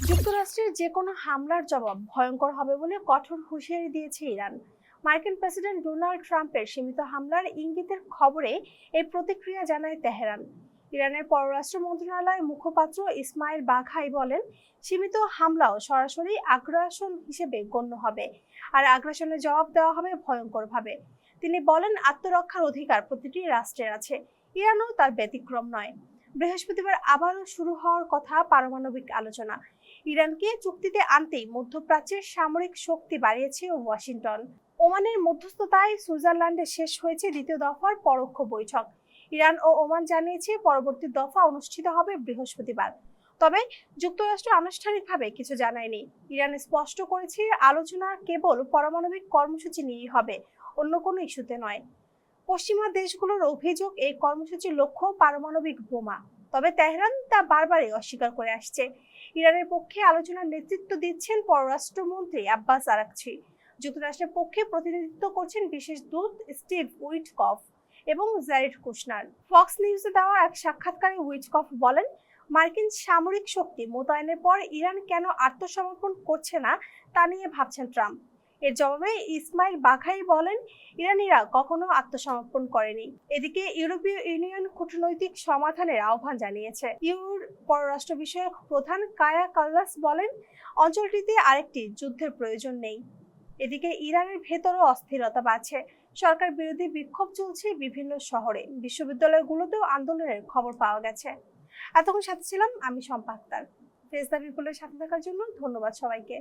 যুক্তরাষ্ট্রের যে কোনো হামলার জবাব ভয়ঙ্কর হবে বলে কঠোর হুঁশিয়ারি দিয়েছে ইরান। মার্কিন প্রেসিডেন্ট ডোনাল্ড ট্রাম্পের সীমিত হামলার ইঙ্গিতের খবরে এই প্রতিক্রিয়া জানায় তেহরান। ইরানের পররাষ্ট্র মন্ত্রণালয়ের মুখপাত্র ইসমাইল বাঘাই বলেন, সীমিত হামলাও সরাসরি আগ্রাসন হিসেবে গণ্য হবে, আর আগ্রাসনের জবাব দেওয়া হবে ভয়ঙ্করভাবে। তিনি বলেন, আত্মরক্ষার অধিকার প্রতিটি রাষ্ট্রের আছে, ইরানও তার ব্যতিক্রম নয়। বৃহস্পতিবার আবারও শুরু হওয়ার কথা পারমাণবিক আলোচনা। ইরানকে চুক্তিতে আনতেই মধ্যপ্রাচ্যের সামরিক শক্তি বাড়িয়েছে ওয়াশিংটন। ওমানের মধ্যস্থতায় সুইজারল্যান্ডে শেষ হয়েছে দ্বিতীয় দফার পরোক্ষ বৈঠক। ইরান ও ওমান জানিয়েছে পরবর্তী দফা অনুষ্ঠিত হবে বৃহস্পতিবার। তবে যুক্তরাষ্ট্র আনুষ্ঠানিকভাবে কিছু জানায়নি। ইরান স্পষ্ট করেছে, আলোচনা কেবল পারমাণবিক কর্মসূচি নিয়েই হবে, অন্য কোনো ইস্যুতে নয়। পশ্চিমা দেশগুলোর অভিযোগ, এই কর্মসূচির লক্ষ্য পারমাণবিক বোমা। তবে তেহরান তা বারবারই অস্বীকার করে আসছে। ইরানের পক্ষে আলোচনার নেতৃত্ব দিচ্ছেন পররাষ্ট্রমন্ত্রী আব্বাস আরাকচি। যুক্তরাষ্ট্রের পক্ষে প্রতিনিধিত্ব করছেন বিশেষ দূত স্টিভ উইটকফ এবং জ্যারেড কুশনার। ফক্স নিউজে দেওয়া এক সাক্ষাৎকারে উইটকফ বলেন, মার্কিন সামরিক শক্তি মোতায়েনের পর ইরান কেন আত্মসমর্পণ করছে না তা নিয়ে ভাবছেন ট্রাম্প। এর জবাবে ইসমাইল বাঘাই বলেন, ইরানিরা কখনো আত্মসমর্পণ করেনি। এদিকে ইউরোপীয় ইউনিয়ন কূটনৈতিক সমাধানের আহ্বান জানিয়েছে। ইউর পররাষ্ট্র বিষয়ক প্রধান কায়া কাল্লাস বলেন, অঞ্চলটিতে আরেকটি যুদ্ধের প্রয়োজন নেই। এদিকে ইরানের ভেতরও অস্থিরতা বাড়ছে। সরকার বিরোধী বিক্ষোভ চলছে বিভিন্ন শহরে, বিশ্ববিদ্যালয়গুলোতেও আন্দোলনের খবর পাওয়া গেছে। এতক্ষণ সাথে ছিলাম আমি শম্পা আক্তার। ফেস দ্য পিপলের সাথে থাকার জন্য ধন্যবাদ সবাইকে।